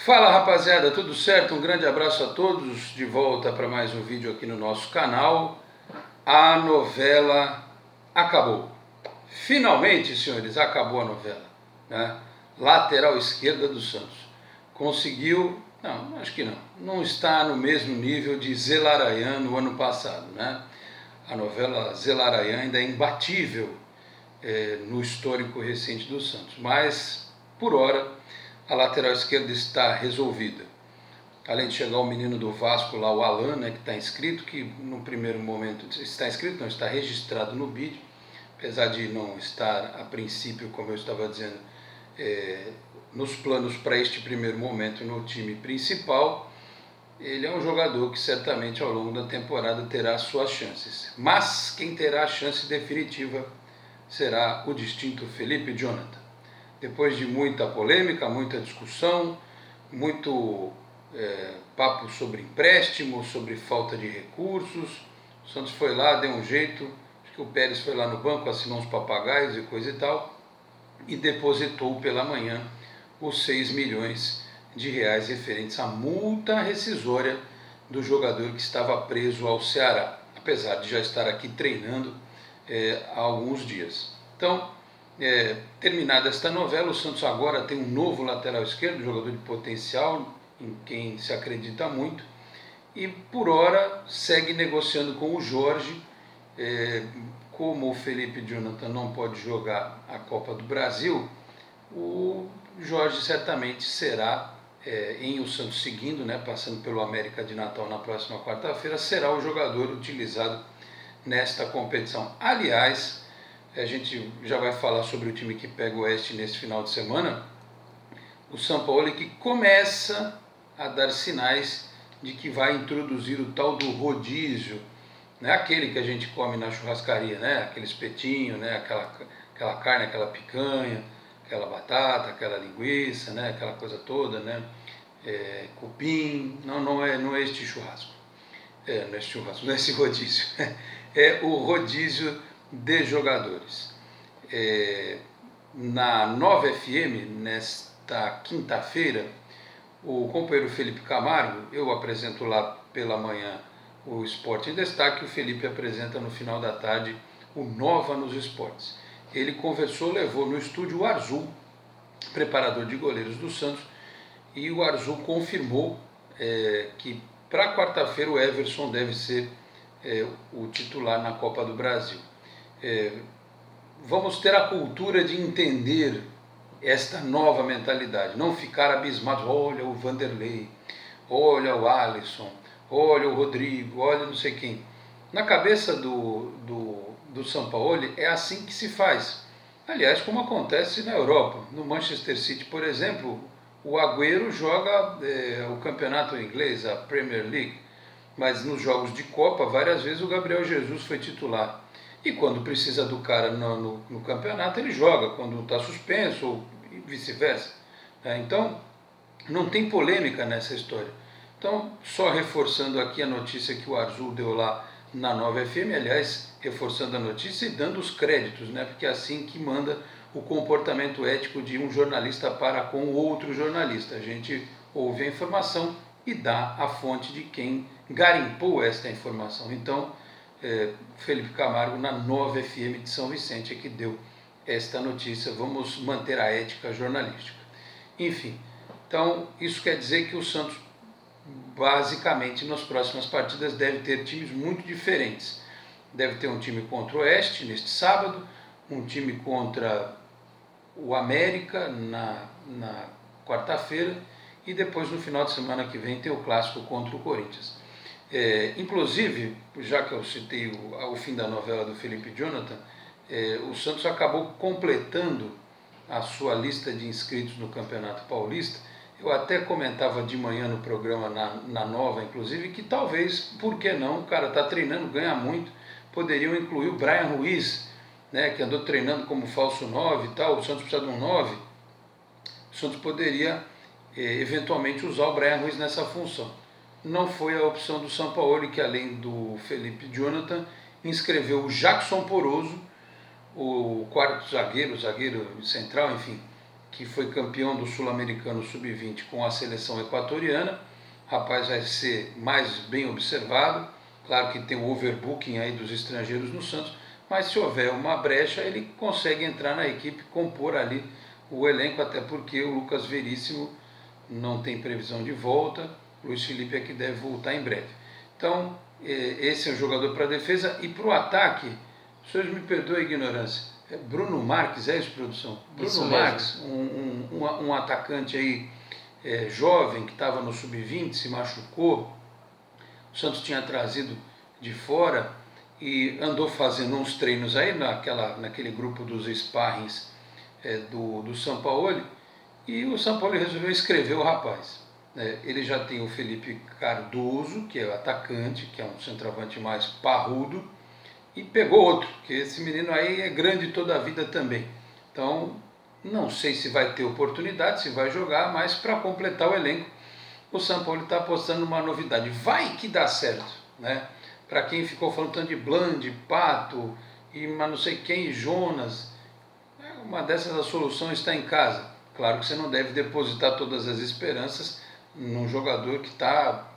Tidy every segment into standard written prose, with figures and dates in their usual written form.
Fala rapaziada, tudo certo? Um grande abraço a todos, de volta para mais um vídeo aqui no nosso canal. A novela acabou. Finalmente, senhores, acabou a novela, né? Lateral esquerda do Santos. Conseguiu, não, acho que não está no mesmo nível de Zelarayan no ano passado, né? A novela Zelarayan ainda é imbatível no histórico recente do Santos, mas por hora a lateral esquerda está resolvida. Além de chegar o menino do Vasco lá, o Alan, né, que está inscrito, que no primeiro momento está inscrito, não, está registrado no BID, apesar de não estar a princípio, como eu estava dizendo, nos planos para este primeiro momento no time principal. Ele é um jogador que certamente ao longo da temporada terá suas chances, mas quem terá a chance definitiva será o distinto Felipe Jonathan. Depois de muita polêmica, muita discussão, muito papo sobre empréstimo, sobre falta de recursos, o Santos foi lá, deu um jeito, acho que o Pérez foi lá no banco, assinou uns papagaios e coisa e tal, e depositou pela manhã os 6 milhões de reais referentes à multa rescisória do jogador que estava preso ao Ceará, apesar de já estar aqui treinando há alguns dias. Então, terminada esta novela, o Santos agora tem um novo lateral esquerdo, jogador de potencial, em quem se acredita muito, e por hora segue negociando com o Jorge. Como o Felipe Jonathan não pode jogar a Copa do Brasil, o Jorge certamente será, em o Santos seguindo, né, passando pelo América de Natal na próxima quarta-feira, será o jogador utilizado nesta competição. Aliás, a gente já vai falar sobre o time que pega o Oeste nesse final de semana, o São Paulo, que começa a dar sinais de que vai introduzir o tal do rodízio, né? Aquele que a gente come na churrascaria, né? Aquele espetinho, né? aquela carne, aquela picanha, aquela batata, aquela linguiça, né? Aquela coisa toda, né? Cupim, não é este churrasco, não é este churrasco, não é esse rodízio, é o rodízio de jogadores. Na Nova FM, nesta quinta-feira, o companheiro Felipe Camargo, eu apresento lá pela manhã o Esporte em Destaque, o Felipe apresenta no final da tarde o Nova nos Esportes. Ele conversou, levou no estúdio o Arzul, preparador de goleiros do Santos, e o Arzul confirmou que para quarta-feira o Everson deve ser o titular na Copa do Brasil. Vamos ter a cultura de entender esta nova mentalidade, não ficar abismado, olha o Vanderlei, olha o Alisson, olha o Rodrigo, olha não sei quem. Na cabeça do Sampaoli é assim que se faz. Aliás, como acontece na Europa. No Manchester City, por exemplo, o Agüero joga o campeonato inglês, a Premier League, mas nos jogos de Copa, várias vezes o Gabriel Jesus foi titular. E quando precisa do cara no campeonato, ele joga, quando está suspenso, ou vice-versa. Então, não tem polêmica nessa história. Então, só reforçando aqui a notícia que o Arzul deu lá na Nova FM, aliás, reforçando a notícia e dando os créditos, né? Porque é assim que manda o comportamento ético de um jornalista para com outro jornalista. A gente ouve a informação e dá a fonte de quem garimpou esta informação. Então, Felipe Camargo, na Nova FM de São Vicente, é que deu esta notícia. Vamos manter a ética jornalística. Enfim, então isso quer dizer que o Santos, basicamente, nas próximas partidas deve ter times muito diferentes. Deve ter um time contra o Oeste neste sábado, um time contra o América na quarta-feira e depois no final de semana que vem ter o clássico contra o Corinthians. Inclusive, já que eu citei o fim da novela do Felipe Jonathan, o Santos acabou completando a sua lista de inscritos no Campeonato Paulista. Eu até comentava de manhã no programa na Nova, inclusive, que talvez, por que não, o cara está treinando, ganha muito, poderiam incluir o Brian Ruiz, né, que andou treinando como falso 9 e tal, o Santos precisa de um 9, o Santos poderia eventualmente usar o Brian Ruiz nessa função. Não foi a opção do Sampaoli, que além do Felipe Jonathan, inscreveu o Jackson Poroso, o quarto zagueiro central, enfim, que foi campeão do Sul-Americano Sub-20 com a seleção equatoriana. O rapaz vai ser mais bem observado. Claro que tem o overbooking aí dos estrangeiros no Santos, mas se houver uma brecha, ele consegue entrar na equipe, compor ali o elenco, até porque o Lucas Veríssimo não tem previsão de volta, o Luiz Felipe é que deve voltar em breve. Então, esse é um jogador para a defesa. E para o ataque, os senhores me perdoem a ignorância, Bruno Marques, é isso, produção? Bruno Marques, um atacante aí jovem que estava no Sub-20, se machucou. O Santos tinha trazido de fora e andou fazendo uns treinos aí naquele grupo dos sparrings do Sampaoli, e o Sampaoli resolveu escrever o rapaz. Ele já tem o Felipe Cardoso, que é o atacante, que é um centroavante mais parrudo, e pegou outro, que esse menino aí é grande toda a vida também. Então, não sei se vai ter oportunidade, se vai jogar, mas para completar o elenco, o Sampaoli está apostando numa novidade. Vai que dá certo, né? Para quem ficou falando tanto de Bland, Pato, e mas não sei quem, Jonas, uma dessas a solução está em casa. Claro que você não deve depositar todas as esperanças num jogador que está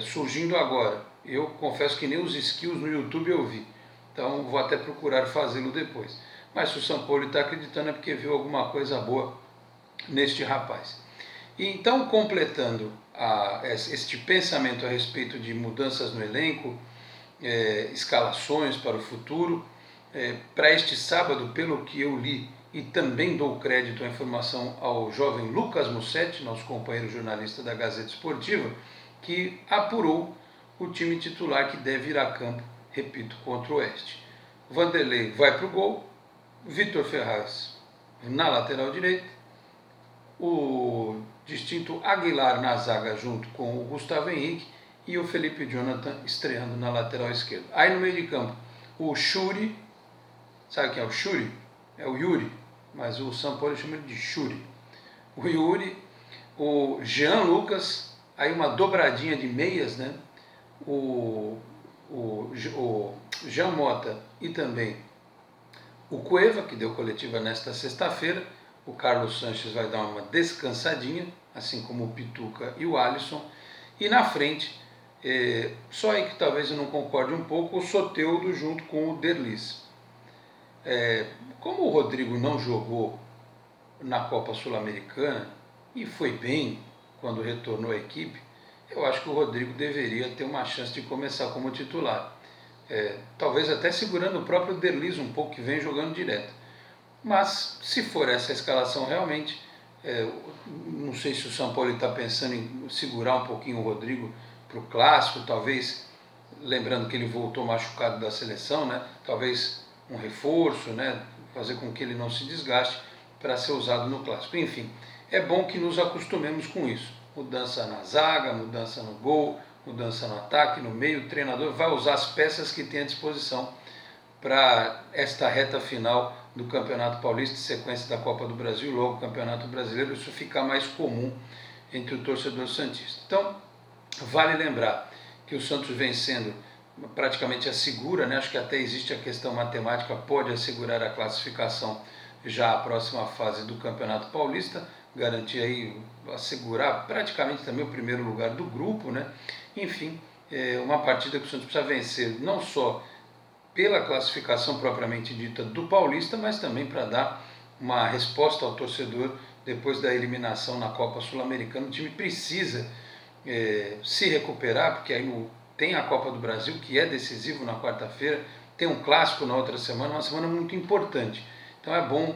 surgindo agora. Eu confesso que nem os skills no YouTube eu vi, então vou até procurar fazê-lo depois. Mas se o Sampaoli está acreditando é porque viu alguma coisa boa neste rapaz. E então, completando este pensamento a respeito de mudanças no elenco, escalações para o futuro, para este sábado, pelo que eu li, e também dou crédito à informação ao jovem Lucas Mussetti, nosso companheiro jornalista da Gazeta Esportiva, que apurou o time titular que deve ir a campo, repito, contra o Oeste. Vanderlei vai para o gol, Vitor Ferraz na lateral direita, o distinto Aguilar na zaga junto com o Gustavo Henrique e o Felipe Jonathan estreando na lateral esquerda. Aí no meio de campo, o Shuri, sabe quem é o Shuri? É o Yuri, mas o Sampaoli chama ele de Shuri. O Yuri, o Jean Lucas, aí uma dobradinha de meias, né? O Jean Mota e também o Cueva, que deu coletiva nesta sexta-feira. O Carlos Sanches vai dar uma descansadinha, assim como o Pituca e o Alisson. E na frente, só aí que talvez eu não concorde um pouco, o Soteldo junto com o Derlis. Como o Rodrigo não jogou na Copa Sul-Americana e foi bem quando retornou à equipe, eu acho que o Rodrigo deveria ter uma chance de começar como titular. Talvez até segurando o próprio Derlis um pouco, que vem jogando direto. Mas, se for essa escalação realmente, não sei se o Sampaoli está pensando em segurar um pouquinho o Rodrigo para o Clássico, talvez, lembrando que ele voltou machucado da seleção, né? Talvez um reforço, né? Fazer com que ele não se desgaste para ser usado no Clássico. Enfim, é bom que nos acostumemos com isso. Mudança na zaga, mudança no gol, mudança no ataque, no meio. O treinador vai usar as peças que tem à disposição para esta reta final do Campeonato Paulista, sequência da Copa do Brasil, logo o Campeonato Brasileiro, isso fica mais comum entre o torcedor santista. Então, vale lembrar que o Santos vencendo praticamente assegura, né? Acho que até existe a questão matemática, pode assegurar a classificação já a próxima fase do Campeonato Paulista, garantir aí, assegurar praticamente também o primeiro lugar do grupo, né? Enfim, uma partida que o Santos precisa vencer, não só pela classificação propriamente dita do Paulista, mas também para dar uma resposta ao torcedor depois da eliminação na Copa Sul-Americana. O time precisa se recuperar, porque aí tem a Copa do Brasil, que é decisivo na quarta-feira, tem um clássico na outra semana, uma semana muito importante. Então é bom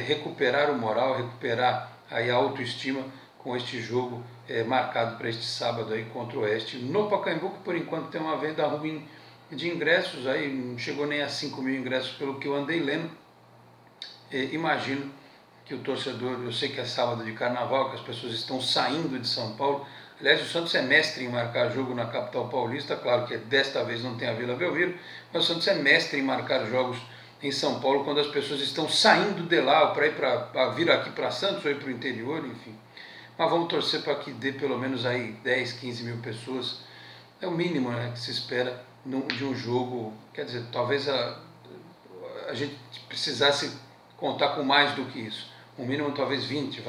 recuperar o moral, recuperar aí a autoestima com este jogo marcado para este sábado aí contra o Oeste no Pacaembu, que por enquanto tem uma venda ruim de ingressos, aí não chegou nem a 5 mil ingressos pelo que eu andei lendo. Imagino que o torcedor, eu sei que é sábado de carnaval, que as pessoas estão saindo de São Paulo. Aliás, o Santos é mestre em marcar jogo na capital paulista, claro que desta vez não tem a Vila Belmiro, mas o Santos é mestre em marcar jogos em São Paulo quando as pessoas estão saindo de lá para vir aqui para Santos ou ir para o interior, enfim. Mas vamos torcer para que dê pelo menos aí 10, 15 mil pessoas, é o mínimo, né, que se espera de um jogo. Quer dizer, talvez a gente precisasse contar com mais do que isso. o mínimo talvez 20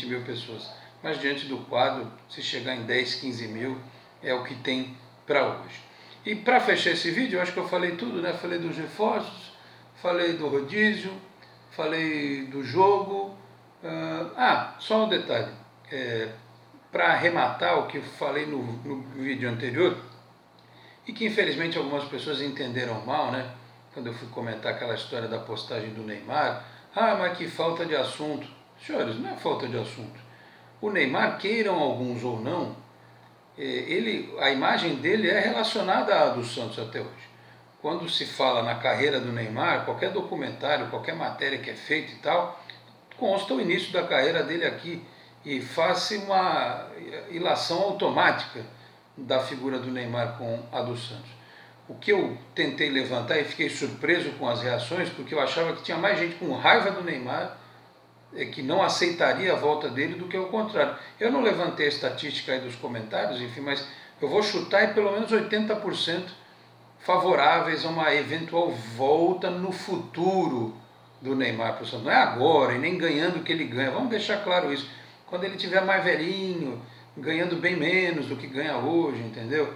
mil pessoas. Mas diante do quadro, se chegar em 10, 15 mil, é o que tem para hoje. E para fechar esse vídeo, eu acho que eu falei tudo, né? Falei dos reforços, falei do rodízio, falei do jogo. Só um detalhe. Para arrematar o que eu falei no vídeo anterior, e que infelizmente algumas pessoas entenderam mal, né? Quando eu fui comentar aquela história da postagem do Neymar. Mas que falta de assunto. Senhores, não é falta de assunto. O Neymar, queiram alguns ou não, a imagem dele é relacionada à do Santos até hoje. Quando se fala na carreira do Neymar, qualquer documentário, qualquer matéria que é feita e tal, consta o início da carreira dele aqui e faz-se uma ilação automática da figura do Neymar com a do Santos. O que eu tentei levantar e fiquei surpreso com as reações, porque eu achava que tinha mais gente com raiva do Neymar, que não aceitaria a volta dele, do que o contrário. Eu não levantei a estatística aí dos comentários, enfim, mas eu vou chutar em pelo menos 80% favoráveis a uma eventual volta no futuro do Neymar para o Santos. Não é agora e nem ganhando o que ele ganha, vamos deixar claro isso. Quando ele tiver mais velhinho, ganhando bem menos do que ganha hoje, entendeu?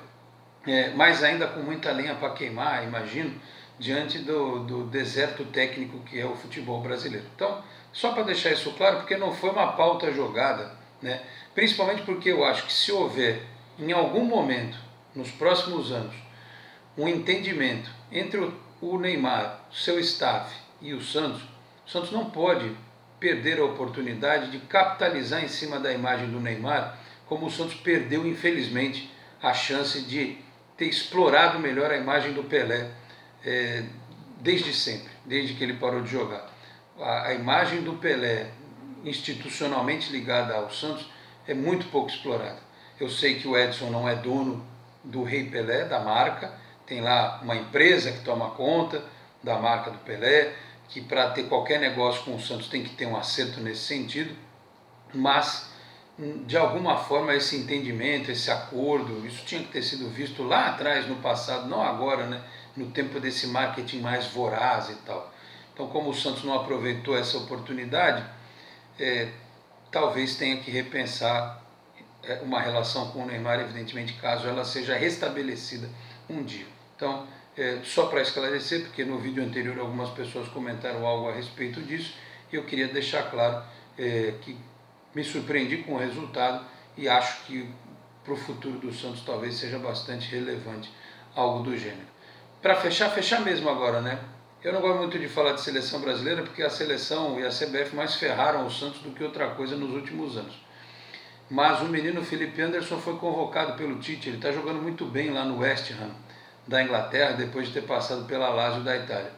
Mas ainda com muita lenha para queimar, imagino, diante do deserto técnico que é o futebol brasileiro. Então, só para deixar isso claro, porque não foi uma pauta jogada, né? Principalmente porque eu acho que se houver, em algum momento, nos próximos anos, um entendimento entre o Neymar, seu staff e o Santos não pode perder a oportunidade de capitalizar em cima da imagem do Neymar, como o Santos perdeu, infelizmente, a chance de ter explorado melhor a imagem do Pelé desde sempre, desde que ele parou de jogar. A imagem do Pelé, institucionalmente ligada ao Santos, é muito pouco explorada. Eu sei que o Edson não é dono do Rei Pelé, da marca, tem lá uma empresa que toma conta da marca do Pelé, que para ter qualquer negócio com o Santos tem que ter um acerto nesse sentido, mas de alguma forma esse entendimento, esse acordo, isso tinha que ter sido visto lá atrás, no passado, não agora, né? No tempo desse marketing mais voraz e tal. Então, como o Santos não aproveitou essa oportunidade, talvez tenha que repensar uma relação com o Neymar, evidentemente, caso ela seja restabelecida um dia. Então, só para esclarecer, porque no vídeo anterior algumas pessoas comentaram algo a respeito disso, e eu queria deixar claro que me surpreendi com o resultado e acho que para o futuro do Santos talvez seja bastante relevante algo do gênero. Para fechar mesmo agora, né? Eu não gosto muito de falar de seleção brasileira porque a seleção e a CBF mais ferraram o Santos do que outra coisa nos últimos anos. Mas o menino Felipe Anderson foi convocado pelo Tite, ele está jogando muito bem lá no West Ham da Inglaterra, depois de ter passado pela Lazio da Itália.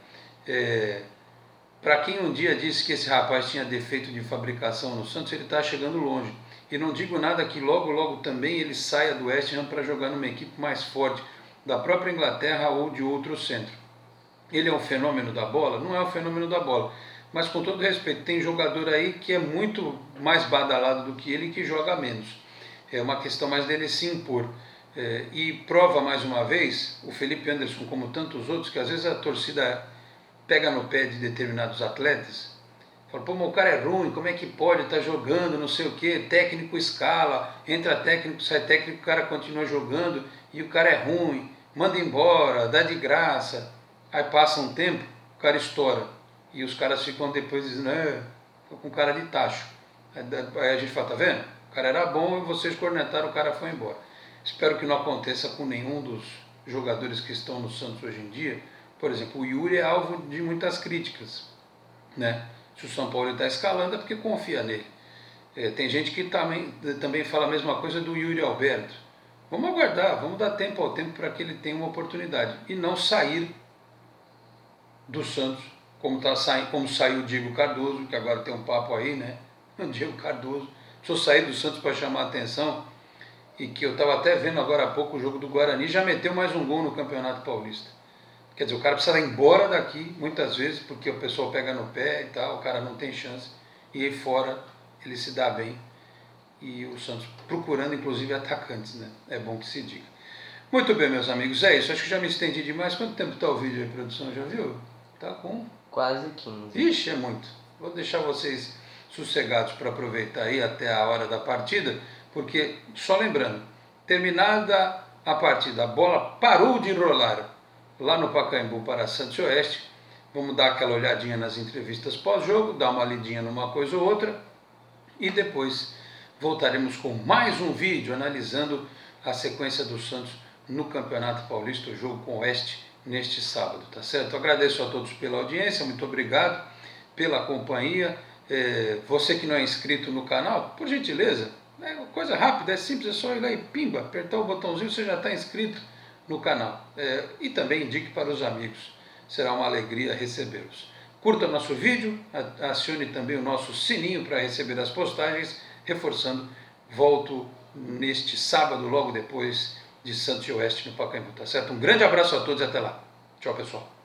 Para quem um dia disse que esse rapaz tinha defeito de fabricação no Santos, ele está chegando longe. E não digo nada que logo também ele saia do West Ham para jogar numa equipe mais forte da própria Inglaterra ou de outro centro. Ele é um fenômeno da bola? Não é um fenômeno da bola. Mas com todo respeito, tem jogador aí que é muito mais badalado do que ele e que joga menos. É uma questão mais dele se impor. E prova mais uma vez, o Felipe Anderson, como tantos outros, que às vezes a torcida pega no pé de determinados atletas, fala, mas o cara é ruim, como é que pode estar jogando, não sei o que, técnico escala, entra técnico, sai técnico, o cara continua jogando e o cara é ruim, manda embora, dá de graça. Aí passa um tempo, o cara estoura e os caras ficam depois dizendo, tô com cara de tacho. Aí a gente fala, tá vendo? O cara era bom e vocês cornetaram, o cara foi embora. Espero que não aconteça com nenhum dos jogadores que estão no Santos hoje em dia. Por exemplo, o Yuri é alvo de muitas críticas, né? Se o São Paulo está escalando é porque confia nele. Tem gente que também fala a mesma coisa do Yuri Alberto. Vamos aguardar, vamos dar tempo ao tempo para que ele tenha uma oportunidade e não sair do Santos, como saiu o Diego Cardoso, que agora tem um papo aí, né? O Diego Cardoso, só sair do Santos para chamar a atenção, e que eu estava até vendo agora há pouco o jogo do Guarani, já meteu mais um gol no Campeonato Paulista. Quer dizer, o cara precisa ir embora daqui, muitas vezes, porque o pessoal pega no pé e tal, o cara não tem chance, e aí fora ele se dá bem, e o Santos procurando inclusive atacantes, né? É bom que se diga. Muito bem, meus amigos, é isso, acho que já me estendi demais. Quanto tempo está o vídeo aí, produção, já viu? Tá com? Quase 15. Ixi, é muito. Vou deixar vocês sossegados para aproveitar aí até a hora da partida, porque, só lembrando, terminada a partida, a bola parou de rolar lá no Pacaembu para Santos e Oeste. Vamos dar aquela olhadinha nas entrevistas pós-jogo, dar uma lidinha numa coisa ou outra e depois voltaremos com mais um vídeo analisando a sequência do Santos no Campeonato Paulista, o jogo com o Oeste neste sábado, tá certo? Agradeço a todos pela audiência, muito obrigado pela companhia. Você que não é inscrito no canal, por gentileza, é uma coisa rápida, é simples, é só ir lá e pimba, apertar o botãozinho, você já está inscrito no canal. E também indique para os amigos, será uma alegria recebê-los. Curta nosso vídeo, acione também o nosso sininho para receber as postagens, reforçando, volto neste sábado, logo depois de Santos e Oeste no Pacaembu, tá certo? Um grande abraço a todos e até lá. Tchau, pessoal.